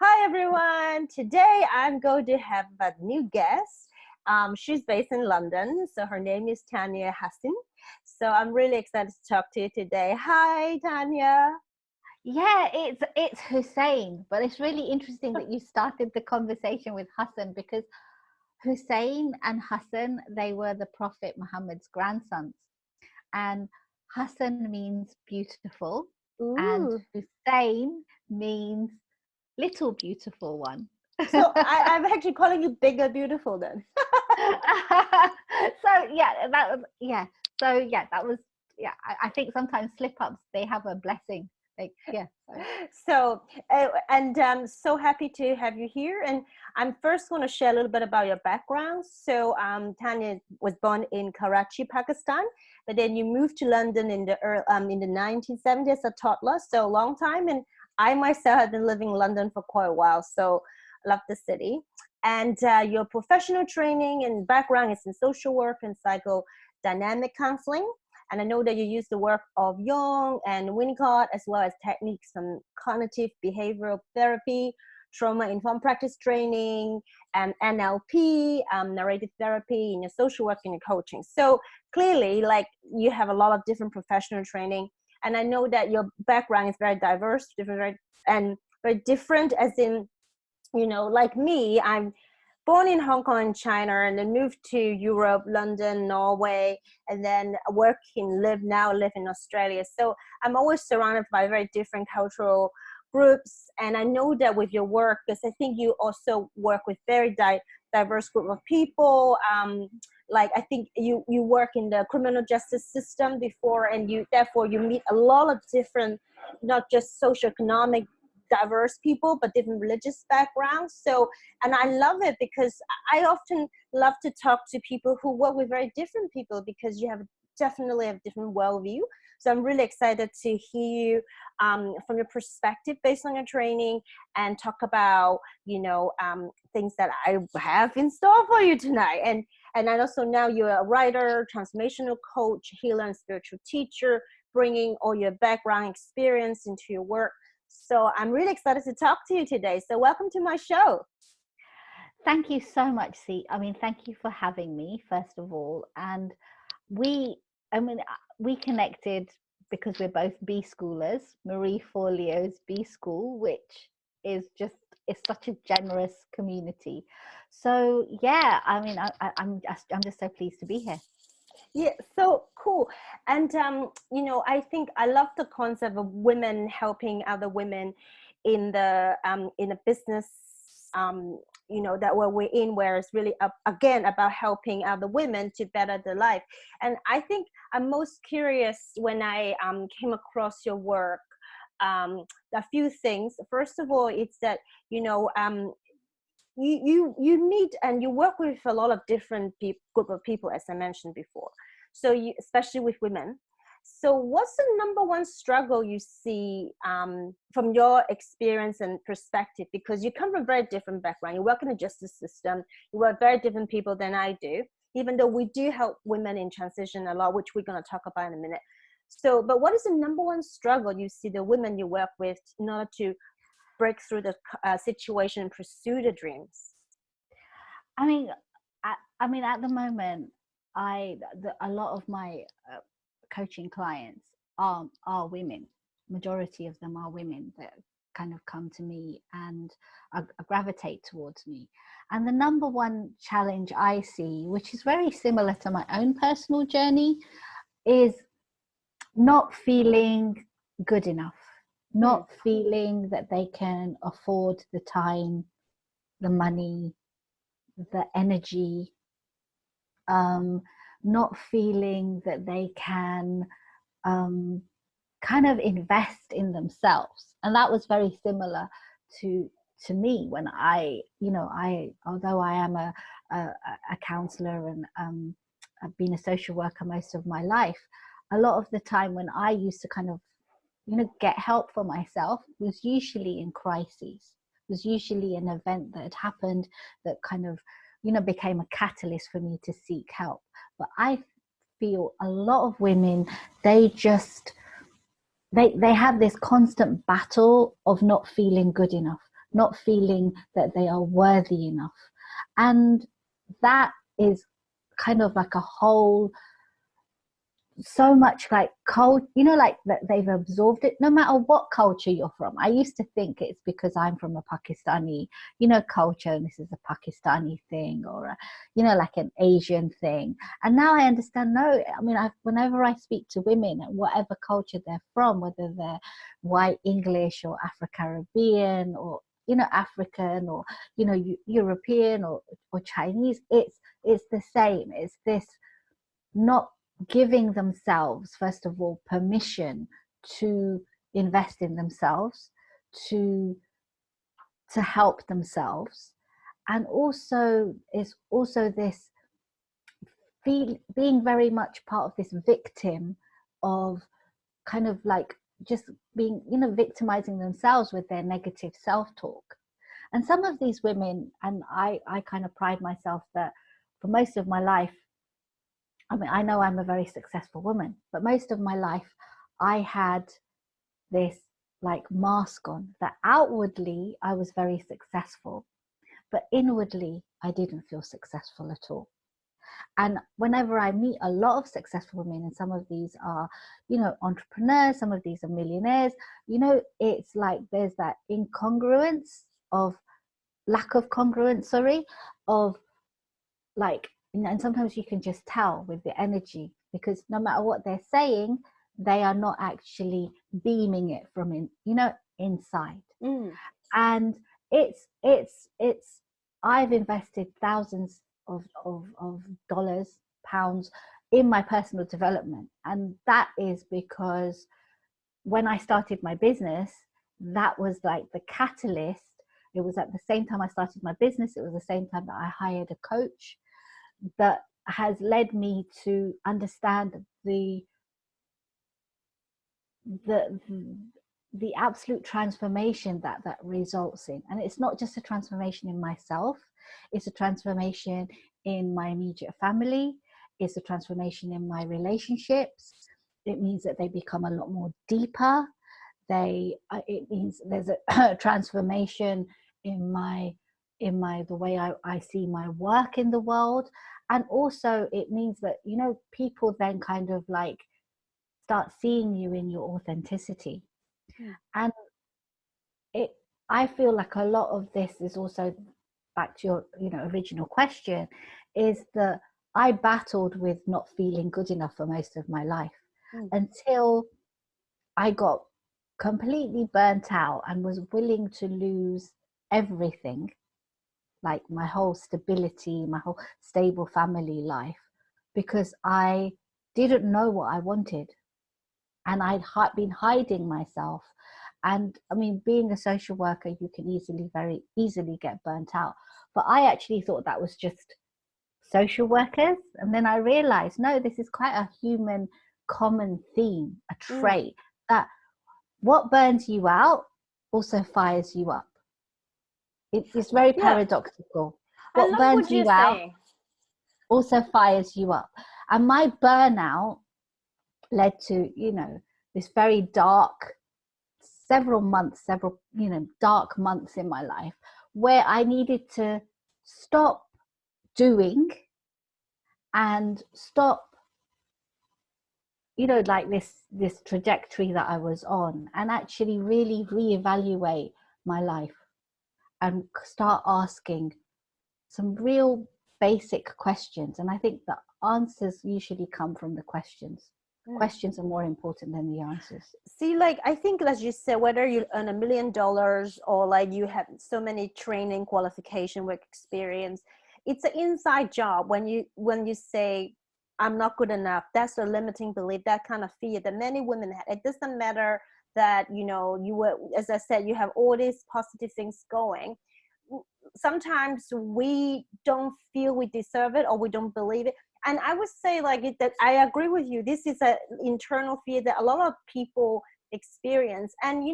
Hi everyone. Today I'm going to have a new guest. She's based in London, so her name is Taniya Hussain. So I'm really excited to talk to you today. Hi, Taniya. Yeah, it's Hussein, but it's really interesting that you started the conversation with Hassan because Hussein and Hassan, they were the Prophet Muhammad's grandsons. And Hassan means beautiful, and Ooh. Hussein means little beautiful one. So I'm actually calling you Bigger Beautiful then. So yeah, that was that was I think sometimes slip ups they have a blessing. Like yeah. So, and I'm so happy to have you here. And I'm first going to share a little bit about your background. So, Tanya was born in Karachi, Pakistan, but then you moved to London in the 1970s as a toddler. So, a long time. And I myself have been living in London for quite a while. So, love the city. And your professional training and background is in social work and psychodynamic counseling. And I know that you use the work of Jung and Winnicott, as well as techniques from cognitive behavioral therapy, trauma-informed practice training, and NLP, narrative therapy, in your social work and your coaching. So clearly, like, you have a lot of different professional training. And I know that your background is very diverse, and very different, as in, like me, I'm born in Hong Kong and China, and then moved to Europe, London, Norway, and then live in Australia. So I'm always surrounded by very different cultural groups. And I know that with your work, because I think you also work with very diverse group of people. Like, I think you work in the criminal justice system before, and therefore you meet a lot of different, not just socioeconomic diverse people, but different religious backgrounds. So, and I love it because I often love to talk to people who work with very different people, because you definitely have different worldview. So I'm really excited to hear you from your perspective based on your training, and talk about things that I have in store for you tonight. And I also know you're a writer, transformational coach, healer, and spiritual teacher, bringing all your background experience into your work. So I'm really excited to talk to you today. So welcome to my show. Thank you so much, C. I mean, thank you for having me, first of all. And we connected because we're both B schoolers, Marie Forleo's B School, which is such a generous community. So yeah, I mean, I'm just so pleased to be here. Yeah, so cool. And I think I love the concept of women helping other women in a business that we're in, where it's really again about helping other women to better their life. And I think I'm most curious when I came across your work, a few things. First of all, it's that you meet and you work with a lot of different group of people, as I mentioned before. So especially with women. So what's the number one struggle you see from your experience and perspective? Because you come from a very different background. You work in the justice system. You work with very different people than I do, even though we do help women in transition a lot, which we're going to talk about in a minute. So, but what is the number one struggle you see the women you work with in order to break through the situation and pursue the dreams? I mean, at the moment, a lot of my coaching clients are women. Majority of them are women that kind of come to me and gravitate towards me. And the number one challenge I see, which is very similar to my own personal journey, is not feeling good enough, not feeling that they can afford the time, the money, the energy, not feeling that they can kind of invest in themselves. And that was very similar to me when although I am a counselor and I've been a social worker most of my life, a lot of the time when I used to kind of get help for myself was usually in crises, was usually an event that had happened that kind of became a catalyst for me to seek help. But I feel a lot of women, they have this constant battle of not feeling good enough, not feeling that they are worthy enough. And that is kind of like a whole, so much like like that they've absorbed it, no matter what culture you're from. I used to think it's because I'm from a Pakistani, culture, and this is a Pakistani thing, or like an Asian thing. And now I understand, no, I mean, whenever I speak to women, whatever culture they're from, whether they're white English or Afro-Caribbean or African or European or Chinese, it's the same. It's this not giving themselves, first of all, permission to invest in themselves, to help themselves. And also is also this being very much part of this victim of kind of like just being, victimizing themselves with their negative self-talk. And some of these women, and I kind of pride myself that for most of my life, I mean, I know I'm a very successful woman, but most of my life I had this like mask on, that outwardly I was very successful, but inwardly I didn't feel successful at all. And whenever I meet a lot of successful women, and some of these are, entrepreneurs, some of these are millionaires, it's like there's that incongruence of lack of congruence, of like, and sometimes you can just tell with the energy, because no matter what they're saying, they are not actually beaming it from inside. And it's I've invested thousands of dollars, pounds in my personal development, and that is because when I started my business, that was like the catalyst. It was at the same time I started my business, it was the same time that I hired a coach, that has led me to understand the absolute transformation that results in. And it's not just a transformation in myself, it's a transformation in my immediate family, it's a transformation in my relationships. It means that they become a lot more deeper. It means there's a transformation in the way I see my work in the world. And also it means that, people then kind of like start seeing you in your authenticity. And I feel like a lot of this is also back to your, original question, is that I battled with not feeling good enough for most of my life until I got completely burnt out and was willing to lose everything, like my whole stability, my whole stable family life, because I didn't know what I wanted, and I'd been hiding myself. And I mean, being a social worker, you can very easily get burnt out, but I actually thought that was just social workers. And then I realized, no, this is quite a human common theme, a trait, that what burns you out also fires you up. It's very paradoxical. What burns you out also fires you up. And my burnout led to, this very dark, dark months in my life, where I needed to stop doing and stop, like this trajectory that I was on, and actually really reevaluate my life and start asking some real basic questions. And I think the answers usually come from the questions. Questions are more important than the answers. See, like, I think, as you said, whether you earn $1 million or like you have so many training, qualification, work experience, it's an inside job. When you say, I'm not good enough, that's a limiting belief, that kind of fear that many women have. It doesn't matter that, you were, as I said, you have all these positive things going. Sometimes we don't feel we deserve it, or we don't believe it. And I would say that I agree with you. This is an internal fear that a lot of people experience. And,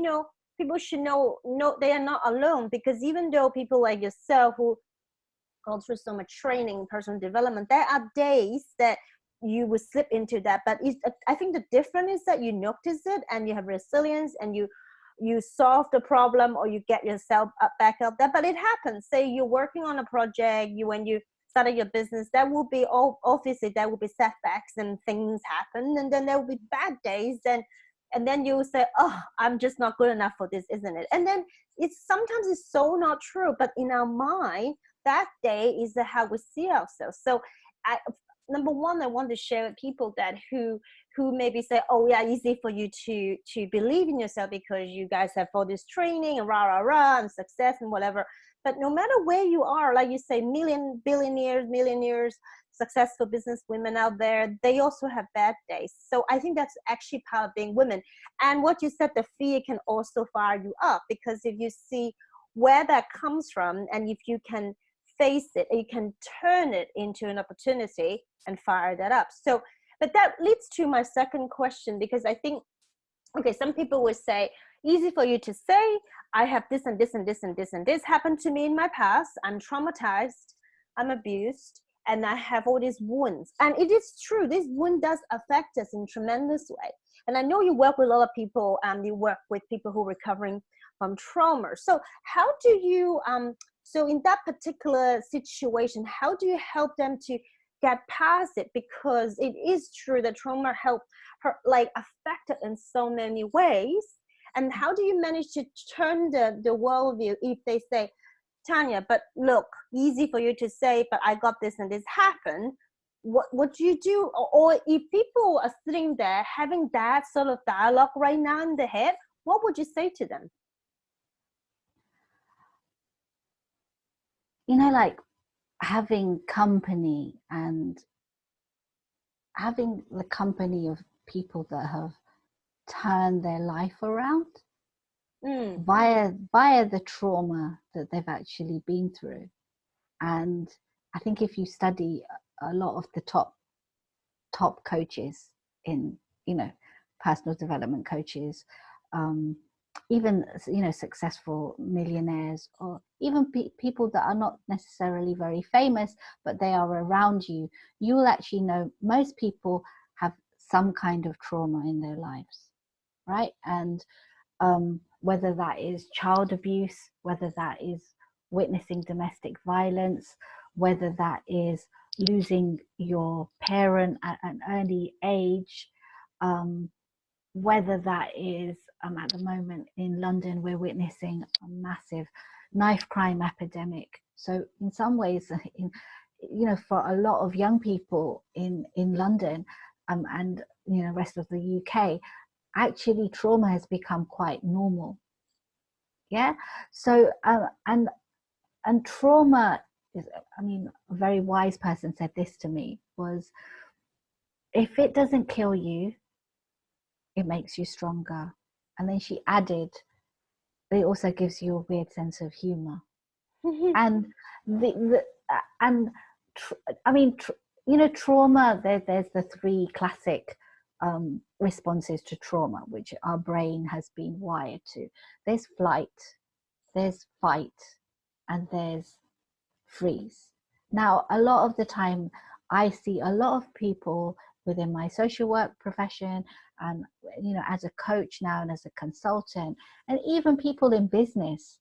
people should know they are not alone, because even though people like yourself who go through so much training, personal development, there are days that you will slip into that. But I think the difference is that you notice it and you have resilience, and you you solve the problem or you get yourself up, back up there. But it happens. Say you're working on a project, when you started your business, there will be obviously there will be setbacks and things happen, and then there will be bad days, and then you say, oh, I'm just not good enough for this, isn't it? And then sometimes it's so not true, but in our mind, that day is how we see ourselves. So number one, I want to share with people that who maybe say, oh yeah, easy for you to believe in yourself because you guys have all this training and rah, rah, rah, and success and whatever. But no matter where you are, like you say, millionaires, successful business women out there, they also have bad days. So I think that's actually part of being women. And what you said, the fear can also fire you up, because if you see where that comes from, and if you can face it, you can turn it into an opportunity and fire that up. So, but that leads to my second question, because I think, okay, some people would say, easy for you to say, I have this and this and this and this and this happened to me in my past. I'm traumatized, I'm abused, and I have all these wounds. And it is true, this wound does affect us in a tremendous way. And I know you work with a lot of people, and you work with people who are recovering from trauma. So how do you, so in that particular situation, how do you help them to get past it? Because it is true that trauma helped her, like, affected in so many ways. And how do you manage to turn the worldview if they say, Tanya, but look, easy for you to say, but I got this and this happened. What do you do? Or if people are sitting there having that sort of dialogue right now in the head, what would you say to them? You know, like having company, and having the company of people that have turned their life around via the trauma that they've actually been through. And I think if you study a lot of the top coaches in, you know, personal development coaches, even, you know, successful millionaires, or even people that are not necessarily very famous, but they are around you, you will actually know most people have some kind of trauma in their lives, right? And whether that is child abuse, whether that is witnessing domestic violence, whether that is losing your parent at an early age, whether that is, at the moment in London, we're witnessing a massive knife crime epidemic. So in some ways, you know, for a lot of young people in London, and, you know, rest of the UK, actually trauma has become quite normal. Yeah. So and trauma is, I mean, a very wise person said this to me, was, if it doesn't kill you, it makes you stronger. And then she added, it also gives you a weird sense of humor. And I mean, you know, trauma, there's the three classic responses to trauma, which our brain has been wired to. There's flight, there's fight, and there's freeze. Now, a lot of the time, I see a lot of people within my social work profession, and, you know, as a coach now and as a consultant, and even people in business,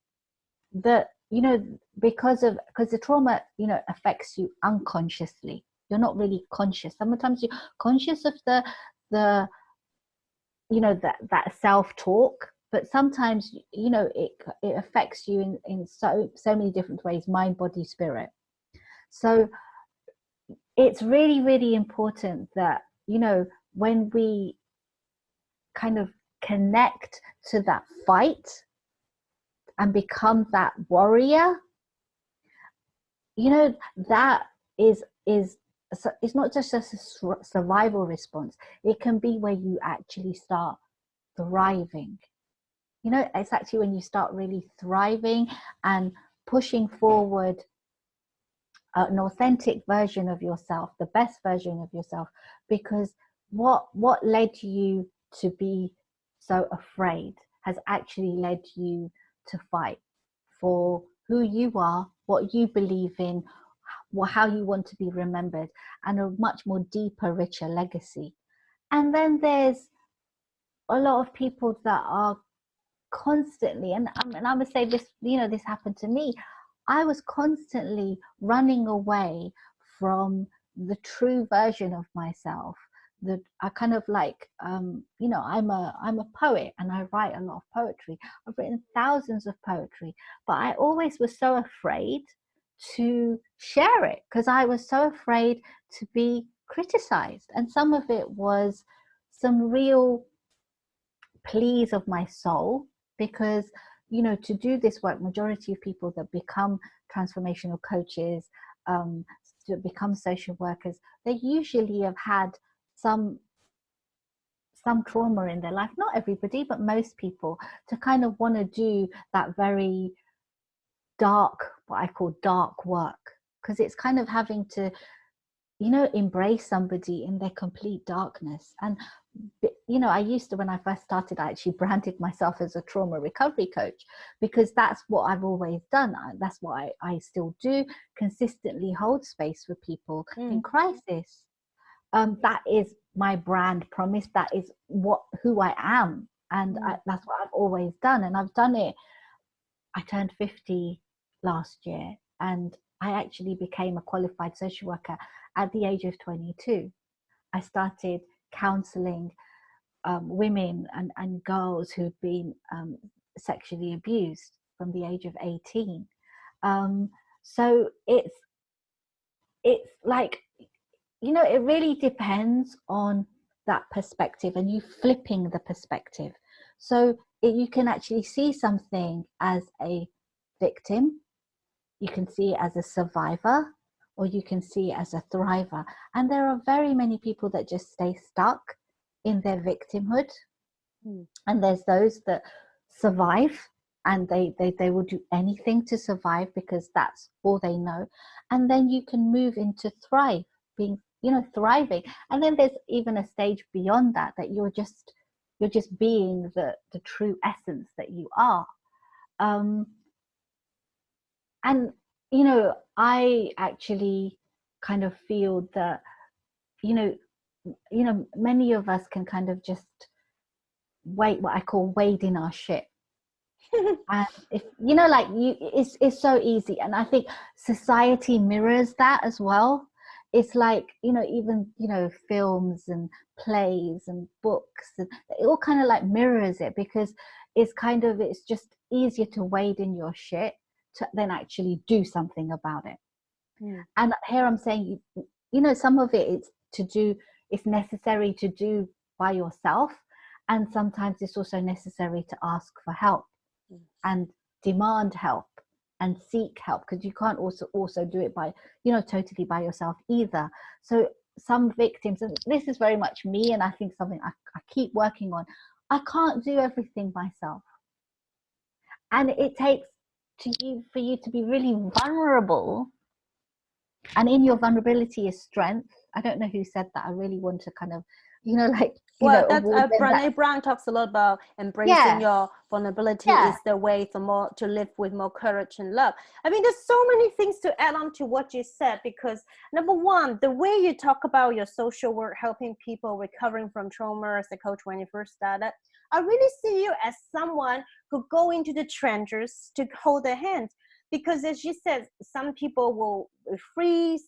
that, you know, because the trauma, you know, affects you unconsciously. You're not really conscious. Sometimes you're conscious of the you know, that self-talk, but sometimes, you know, it affects you in so many different ways, mind, body, spirit. So it's really, really important that, you know, when we kind of connect to that fight and become that warrior, you know, that is it's not just a survival response. It can be where you actually start thriving. You know, it's actually when you start really thriving and pushing forward an authentic version of yourself, the best version of yourself, because what led you to be so afraid has actually led you to fight for who you are, what you believe in, how you want to be remembered, and a much more deeper, richer legacy. And then there's a lot of people that are constantly, and I would say this, this happened to me. I was constantly running away from the true version of myself. That I kind of like, I'm a poet, and I write a lot of poetry. I've written thousands of poetry, but I always was so afraid to share it because I was so afraid to be criticized. And some of it was some real pleas of my soul, because to do this work, majority of people that become transformational coaches, to become social workers, they usually have had some trauma in their life. Not everybody, but most people, to kind of want to do that very dark, what I call dark work, because it's kind of having to embrace somebody in their complete darkness. And I used to, when I first started, I actually branded myself as a trauma recovery coach, because that's what I've always done. That's what I still do, consistently hold space for people in crisis. That is my brand promise. That is who I am, and that's what I've always done, and I've done it. I turned 50 last year, and I actually became a qualified social worker at the age of 22. I started counselling women and girls who'd been sexually abused from the age of 18. So it's like, it really depends on that perspective, and you flipping the perspective. So you can actually see something as a victim, you can see it as a survivor, or you can see it as a thriver. And there are very many people that just stay stuck in their victimhood. And there's those that survive, and they will do anything to survive because that's all they know. And then you can move into thrive, being, thriving. And then there's even a stage beyond that you're just being the true essence that you are. And I actually kind of feel that many of us can kind of just what I call wade in our shit. And if it's so easy, and I think society mirrors that as well. It's like, even films and plays and books, and it all kind of like mirrors it, because it's just easier to wade in your shit to then actually do something about it. And here I'm saying, some of it's necessary to do by yourself, and sometimes it's also necessary to ask for help and demand help and seek help, because you can't also do it by totally by yourself either. So some victims, and this is very much me, and I think something I keep working on, I can't do everything myself, and it takes for you to be really vulnerable, and in your vulnerability is strength. I don't know who said that. I really want to kind of that's Brené Brown talks a lot about embracing your vulnerability is the way to live with more courage and love. I mean, there's so many things to add on to what you said, because number one, the way you talk about your social work, helping people recovering from trauma as a coach when you first started, I really see you as someone who go into the trenches to hold their hands, because as you said, some people will freeze.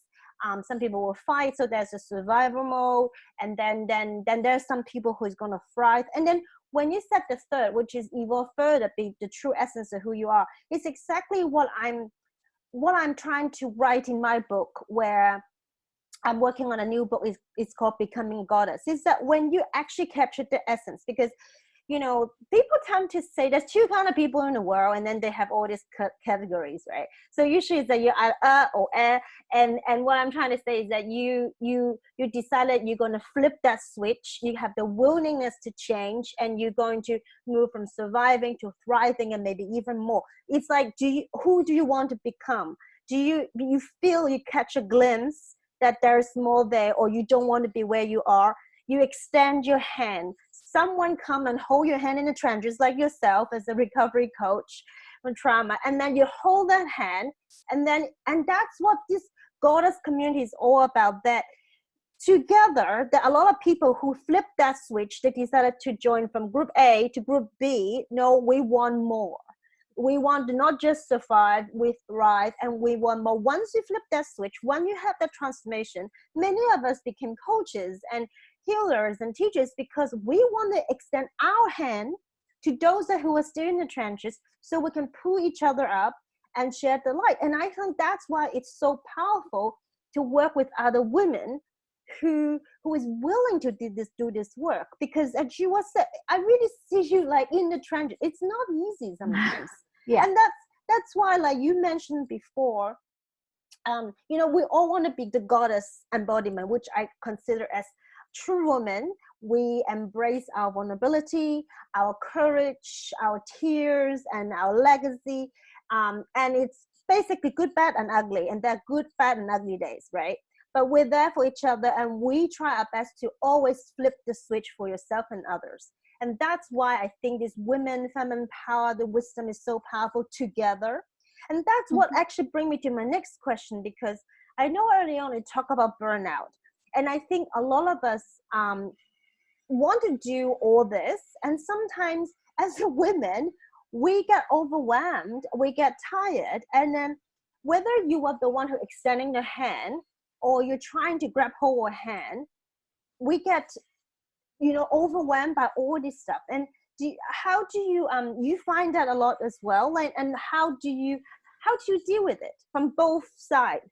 Some people will fight, so there's a survival mode, and then there's some people who is going to thrive. And then when you said the third, which is evolve further, be the true essence of who you are, it's exactly what I'm trying to write in my book, where I'm working on a new book. It's called Becoming a Goddess. Is that when you actually capture the essence, because people tend to say there's two kind of people in the world, and then they have all these categories, right? So usually it's that you're or and what I'm trying to say is that you decided you're going to flip that switch. You have the willingness to change, and you're going to move from surviving to thriving, and maybe even more. It's like, who do you want to become? Do you feel you catch a glimpse that there's more there, or you don't want to be where you are? You extend your hand. Someone come and hold your hand in the trenches, like yourself as a recovery coach on trauma, and then you hold that hand, and that's what this goddess community is all about. That together, there are a lot of people who flipped that switch. They decided to join from group A to group B. No, we want more. We want to not just survive, we thrive, and we want more. Once you flip that switch, when you have that transformation, many of us became coaches and healers and teachers because we want to extend our hand to those who are still in the trenches so we can pull each other up and share the light. And I think that's why it's so powerful to work with other women who is willing to do this work, because as you were said, I really see you like in the trenches. It's not easy sometimes. Yeah. And that's why, like you mentioned before, you know, we all want to be the goddess embodiment, which I consider as true women. We embrace our vulnerability, our courage, our tears, and our legacy. And it's basically good, bad, and ugly. And they're good, bad, and ugly days, right? But we're there for each other, and we try our best to always flip the switch for yourself and others. And that's why I think this women, feminine power, the wisdom is so powerful together. And that's what actually brings me to my next question, because I know early on we talk about burnout. And I think a lot of us want to do all this. And sometimes as a women, we get overwhelmed, we get tired. And then whether you are the one who extending the hand or you're trying to grab hold of a hand, we get, you know, overwhelmed by all this stuff. And how do you you find that a lot as well? Like, and how do you deal with it from both sides?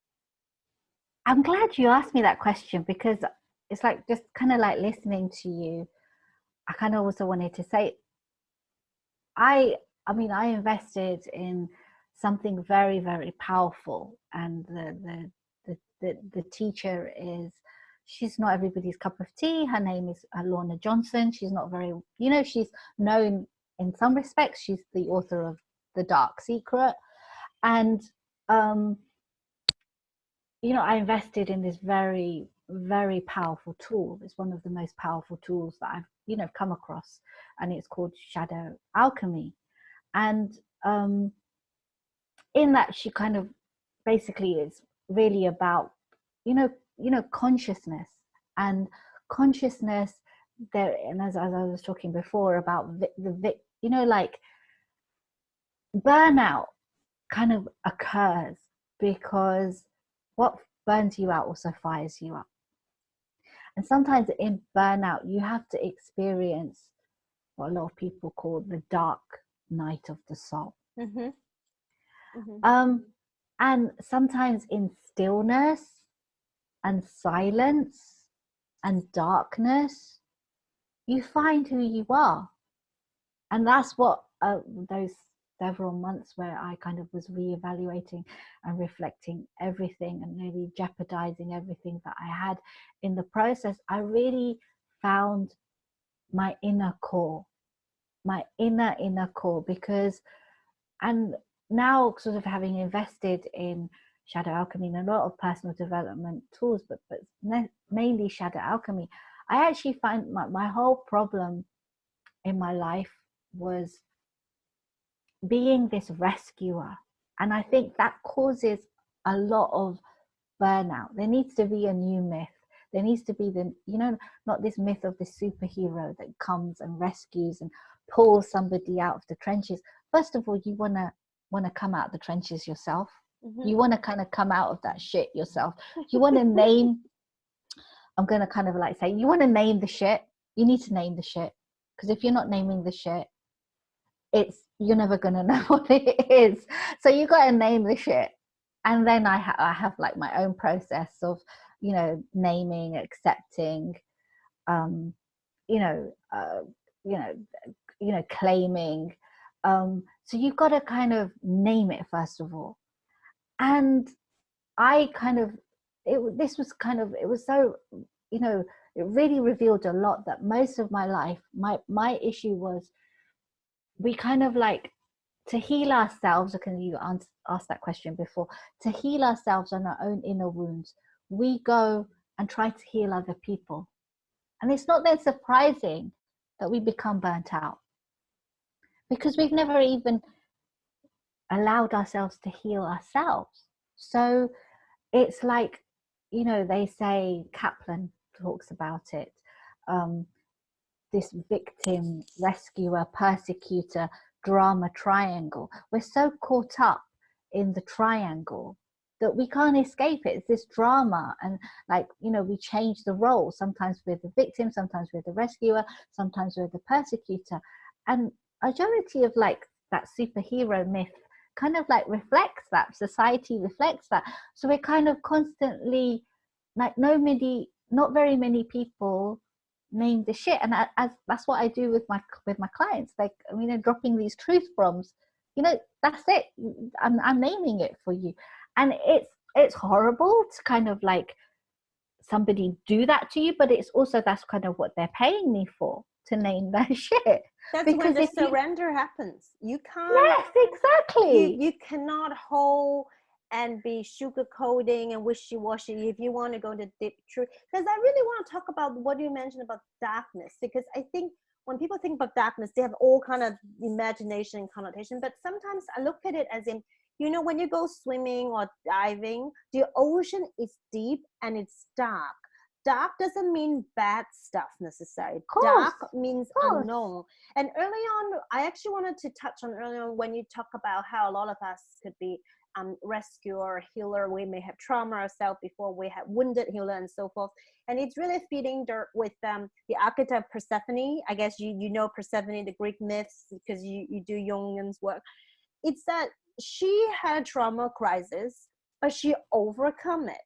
I'm glad you asked me that question, because it's like just kind of like listening to you. I kind of also wanted to say, I mean, I invested in something very, very powerful, and the teacher is, she's not everybody's cup of tea. Her name is Lorna Johnson. She's not very, you know, she's known in some respects. She's the author of The Dark Secret. And, you know, I invested in this very, very powerful tool. It's one of the most powerful tools that I've, you know, come across. And it's called Shadow Alchemy. And in that, she kind of basically is really about, you know, consciousness and consciousness there. And as I was talking before about you know, like burnout kind of occurs because what burns you out also fires you up. And sometimes in burnout, you have to experience what a lot of people call the dark night of the soul. Mm-hmm. Mm-hmm. And sometimes in stillness and silence and darkness, you find who you are. And that's what those several months where I kind of was reevaluating and reflecting everything and really jeopardizing everything that I had in the process, I really found my inner core, my inner core. Because, and now sort of having invested in Shadow Alchemy and a lot of personal development tools, but mainly Shadow Alchemy, I actually find my whole problem in my life was being this rescuer. And I think that causes a lot of burnout. There needs to be a new myth. There needs to be the, you know, not this myth of the superhero that comes and rescues and pulls somebody out of the trenches. First of all, you want to come out of the trenches yourself. Mm-hmm. You want to kind of come out of that shit yourself. You want to name, I'm going to kind of like say, you want to name the shit. You need to name the shit. Because if you're not naming the shit, you're never going to know what it is. So you got to name the shit. And then I have like my own process of, you know, naming, accepting, claiming. So you've got to kind of name it first of all. And I kind of, it was so, you know, it really revealed a lot that most of my life, my issue was, we kind of like, to heal ourselves, because you asked that question before, to heal ourselves on our own inner wounds, we go and try to heal other people. And it's not then surprising that we become burnt out, because we've never even allowed ourselves to heal ourselves. So it's like, you know, they say Kaplan, talks about it, this victim, rescuer, persecutor, drama triangle. We're so caught up in the triangle that we can't escape it. It's this drama, and like, you know, we change the role. Sometimes we're the victim, sometimes we're the rescuer, sometimes we're the persecutor. And majority of like that superhero myth kind of like reflects that. Society reflects that. So we're kind of constantly like, not very many people name the shit. And that's what I do with my clients. Like, I mean, dropping these truth bombs, you know, that's it. I'm naming it for you. And it's horrible to kind of like somebody do that to you, but it's also, that's kind of what they're paying me for, to name that shit. That's because when the surrender happens. You can't. Yes, exactly. You cannot hold and be sugarcoating and wishy-washy if you want to go to deep truth. Because I really want to talk about what you mentioned about darkness, because I think when people think about darkness, they have all kind of imagination and connotation. But sometimes I look at it as in, you know, when you go swimming or diving, the ocean is deep and it's dark. Dark doesn't mean bad stuff necessarily. Dark means unknown. And early on, I actually wanted to touch on early on when you talk about how a lot of us could be rescuer, healer. We may have trauma ourselves before we have wounded healer and so forth. And it's really feeding with the archetype Persephone. I guess you know Persephone, the Greek myths, because you do Jung's work. It's that she had a trauma crisis, but she overcome it.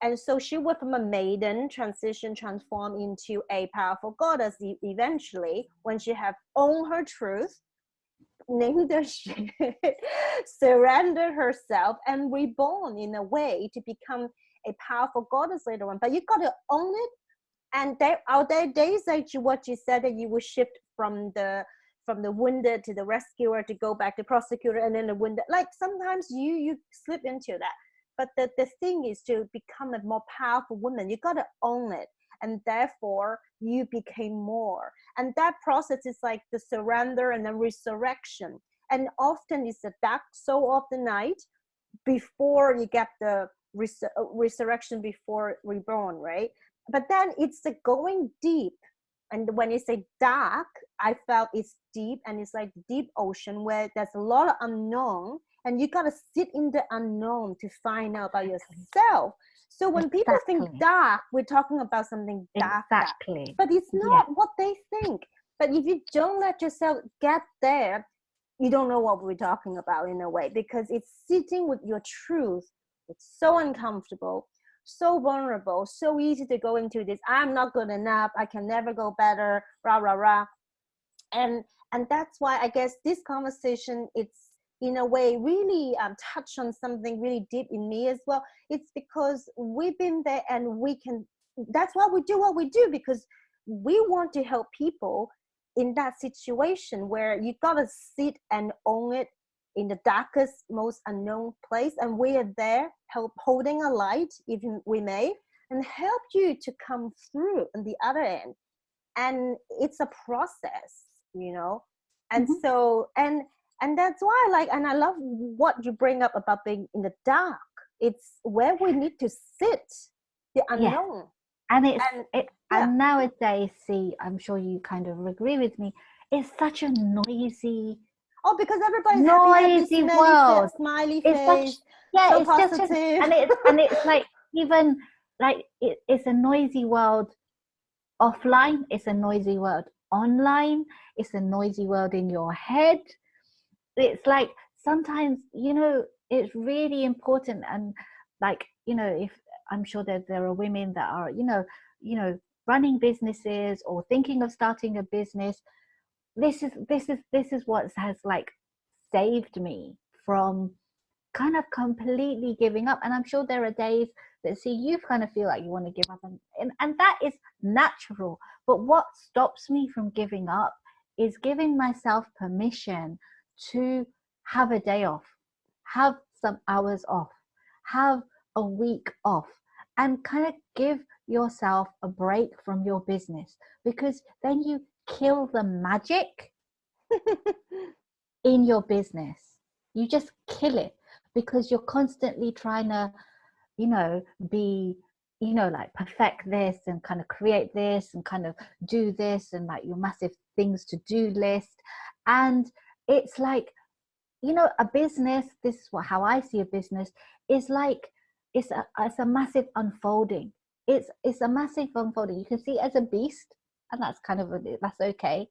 And so she went from a maiden, transform into a powerful goddess eventually, when she have owned her truth, named the shit, surrendered herself, and reborn in a way to become a powerful goddess later on. But you got to own it. And there are days like what you said, that you will shift from the wounded to the rescuer, to go back to prosecutor, and then the wounded. Like sometimes you slip into that. But the thing is, to become a more powerful woman, you got to own it. And therefore, you became more. And that process is like the surrender and the resurrection. And often it's the dark soul of the night before you get the resurrection, before reborn, right? But then it's the going deep. And when you say dark, I felt it's deep, and it's like the deep ocean where there's a lot of unknown, and you got to sit in the unknown to find out about yourself. So when people think dark, we're talking about something dark. Exactly. But it's not what they think. But if you don't let yourself get there, you don't know what we're talking about in a way, because it's sitting with your truth. It's so uncomfortable, so vulnerable, so easy to go into this, I'm not good enough, I can never go better, rah, rah, rah. And that's why I guess this conversation, it's in a way really touch on something really deep in me as well. It's because we've been there, and that's why we do what we do, because we want to help people in that situation where you gotta sit and own it in the darkest, most unknown place, and we are there holding a light, even we may, and help you to come through on the other end. And it's a process, you know. And so and that's why and I love what you bring up about being in the dark. It's where we need to sit, the unknown. And nowadays, see, I'm sure you kind of agree with me, it's such a noisy, because everybody's happy, world. Smiley face, so it's positive. And it's like, even like it's a noisy world offline, it's a noisy world online, it's a noisy world in your head. It's like sometimes, you know, it's really important. And like, you know, if I'm sure that there are women that are, you know, running businesses or thinking of starting a business, this is what has like saved me from kind of completely giving up. And I'm sure there are days that see you kind of feel like you want to give up, and that is natural. But what stops me from giving up is giving myself permission to have a day off, have some hours off, have a week off, and kind of give yourself a break from your business, because then you kill the magic in your business. You just kill it, because you're constantly trying to, you know, be you know, like perfect this and kind of create this and kind of do this, and like your massive things to do list. And it's like, you know, a business, this is how I see a business, is like, it's a massive unfolding. It's a massive unfolding. You can see it as a beast, and that's kind of that's okay.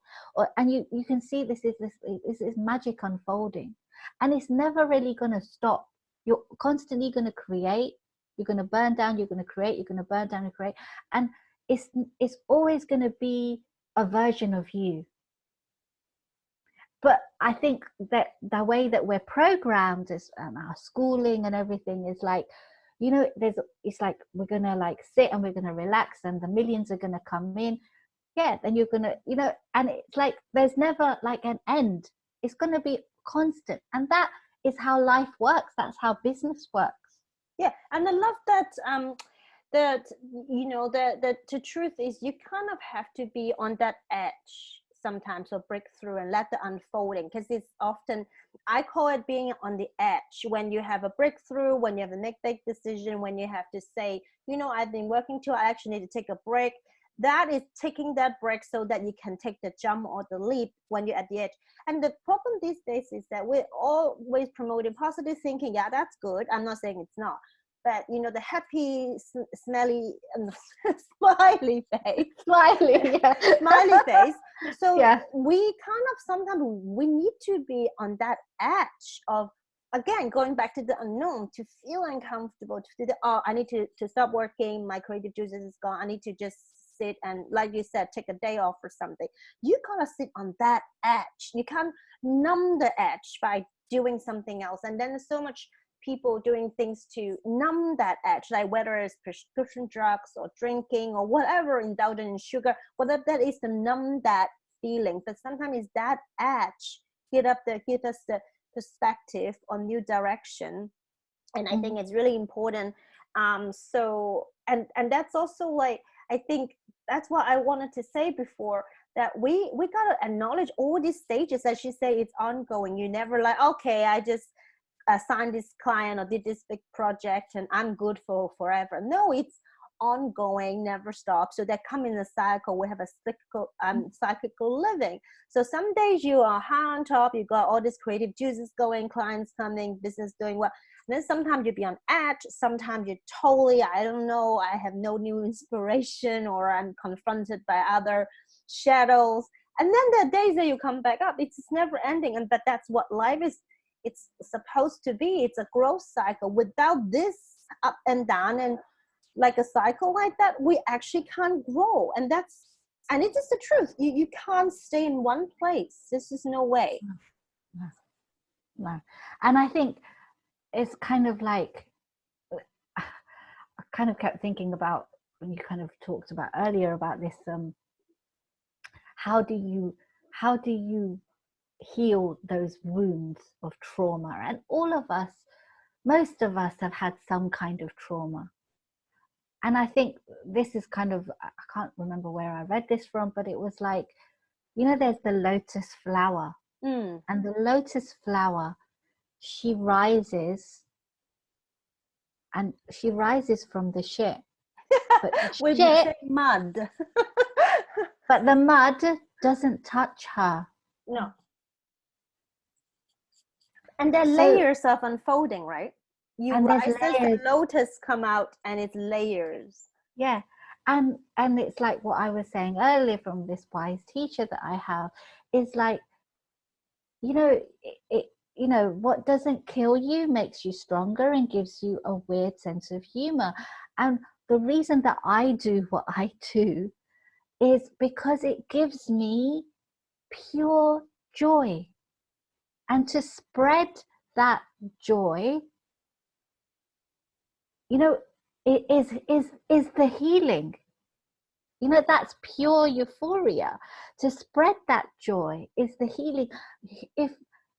And you can see this is magic unfolding, and it's never really going to stop. You're constantly going to create. You're going to burn down. You're going to create. You're going to burn down and create, and it's always going to be a version of you. But I think that the way that we're programmed is our schooling and everything is like, you know, it's like we're gonna like sit and we're gonna relax and the millions are gonna come in. Yeah, then you're gonna, you know, and it's like there's never like an end. It's gonna be constant, and that is how life works. That's how business works. Yeah, and I love that. That, you know, the truth is you kind of have to be on that edge sometimes, or breakthrough, and let the unfolding, because it's often, I call it being on the edge, when you have a breakthrough, when you have to make big decision, when you have to say, you know, I've been working too, I actually need to take a break. That is taking that break so that you can take the jump or the leap when you're at the edge. And the problem these days is that we're always promoting positive thinking. Yeah, that's good, I'm not saying it's not, but you know, the happy, smelly, smiley face, Yeah. smiley face. So Yeah. we kind of sometimes we need to be on that edge of, again, going back to the unknown, to feel uncomfortable, to feel the, oh, I need to stop working, my creative juices is gone, I need to just sit and, like you said, take a day off or something. You gotta sit on that edge. You can't numb the edge by doing something else. And then there's so much people doing things to numb that edge, like whether it's prescription drugs or drinking or whatever, indulging in sugar, whatever that is, to numb that feeling. But sometimes it's that edge give us the perspective on new direction. And I think it's really important. So and that's also like, I think that's what I wanted to say before, that we gotta acknowledge all these stages. As you say, it's ongoing. You never like, okay, I just signed this client or did this big project and I'm good for forever. No, it's ongoing, never stop. So they come in a cycle. We have a cyclical living. So some days you are high on top, you got all these creative juices going, clients coming, business doing well. And then sometimes you be on edge. Sometimes you totally, I don't know, I have no new inspiration, or I'm confronted by other shadows. And then there are days that you come back up. It's never ending. And but that's what life is. It's supposed to be. It's a growth cycle. Without this up and down and like a cycle like that, we actually can't grow. And it is the truth. You can't stay in one place. This is no way. No. And I think it's kind of like, I kind of kept thinking about when you kind of talked about earlier about this, how do you heal those wounds of trauma? And all of us, most of us have had some kind of trauma. And I think this is kind of, I can't remember where I read this from, but it was like, you know, there's the lotus flower. And the lotus flower, she rises, and she rises from the shit. But With the mud. But the mud doesn't touch her. No. And there are layers of unfolding, right? You rise, the lotus come out, and it's layers. Yeah. And it's like what I was saying earlier from this wise teacher that I have, is like, you know, you know, what doesn't kill you makes you stronger and gives you a weird sense of humor. And the reason that I do what I do is because it gives me pure joy. And to spread that joy, you know, it is the healing. You know, that's pure euphoria. To spread that joy is the healing. If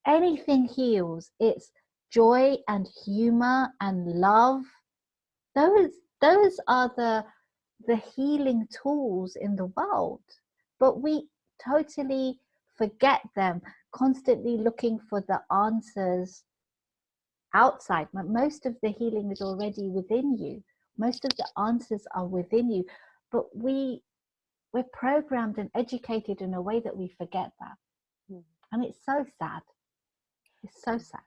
anything heals, it's joy and humor and love. Those are the healing tools in the world. But we totally forget them, constantly looking for the answers outside. But most of the healing is already within you. Most of the answers are within you, but we're programmed and educated in a way that we forget that. And it's so sad. It's so sad.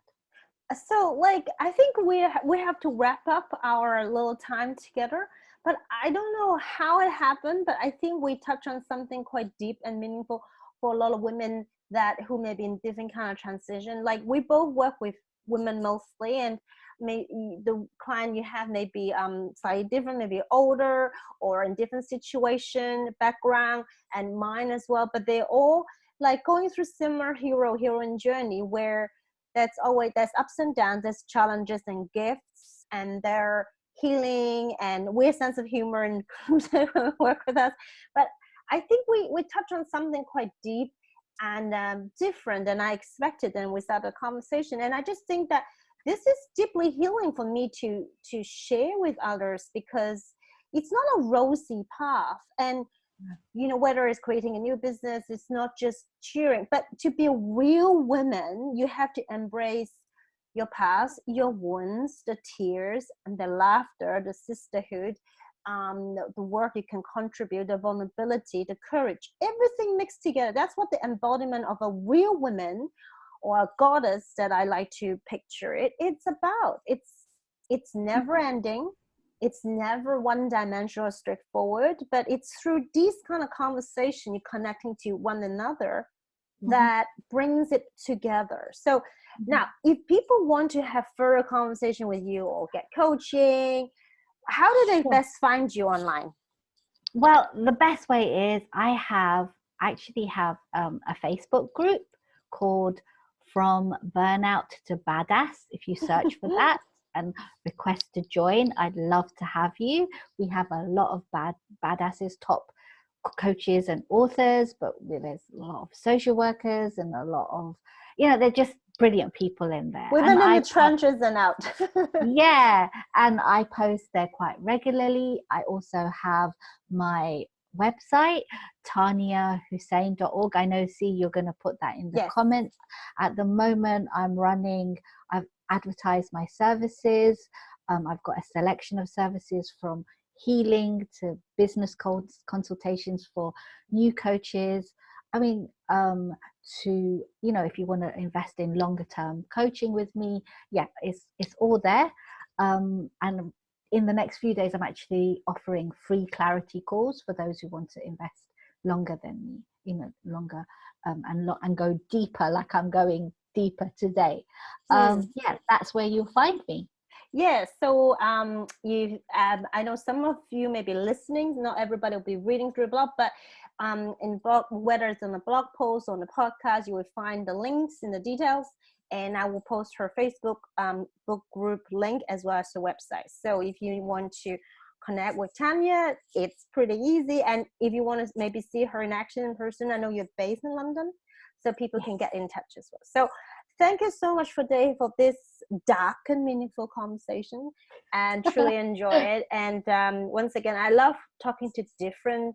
So like, I think we have to wrap up our little time together, but I don't know how it happened, but I think we touched on something quite deep and meaningful for a lot of women that who may be in different kind of transition. Like, we both work with women mostly, and the client you have may be slightly different, maybe older or in different situation, background, and mine as well, but they're all like going through similar heroine journey, where there's ups and downs, there's challenges and gifts, and their healing and weird sense of humor and work with us. But I think we touch on something quite deep and different than I expected, and we started a conversation. And I just think that this is deeply healing for me to share with others, because it's not a rosy path. And you know, whether it's creating a new business, it's not just cheering, but to be a real woman, you have to embrace your past, your wounds, the tears and the laughter, the sisterhood, the work you can contribute, the vulnerability, the courage, everything mixed together. That's what the embodiment of a real woman or a goddess that I like to picture it's about. It's never ending. It's never one-dimensional, straightforward, but it's through these kind of conversation, you're connecting to one another, that brings it together. So now, if people want to have further conversation with you or get coaching, how do they best find you online? Well, the best way is I actually have a Facebook group called From Burnout to Badass. If you search for that and request to join, I'd love to have you. We have a lot of badasses, top coaches and authors, but there's a lot of social workers and a lot of, you know, they're just brilliant people in there. Women in the trenches and out. Yeah, and I post there quite regularly. I also have my website, taniyahussain.org. I know, see, you're going to put that in the comments. At the moment, I've advertised my services. I've got a selection of services from healing to business consultations for new coaches. I mean, to, you know, if you want to invest in longer term coaching with me, it's all there. And in the next few days, I'm actually offering free clarity calls for those who want to invest longer than me, you know, longer and go deeper, like I'm going deeper today. That's where you'll find me. Yeah, so I know some of you may be listening, not everybody will be reading through the blog, but in blog, whether it's on a blog post or on the podcast, you will find the links in the details, and I will post her Facebook book group link as well as the website. So if you want to connect with Taniya, it's pretty easy. And if you want to maybe see her in action in person, I know you're based in London, so people can get in touch as well. So thank you so much for this dark and meaningful conversation, and truly enjoy it. And once again, I love talking to different,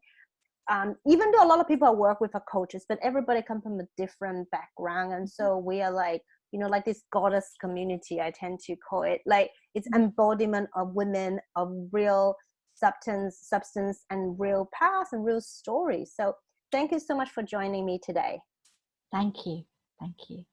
even though a lot of people I work with are coaches, but everybody comes from a different background. And so we are like, you know, like this goddess community, I tend to call it. Like, it's embodiment of women, of real substance and real past and real stories. So thank you so much for joining me today. Thank you. Thank you.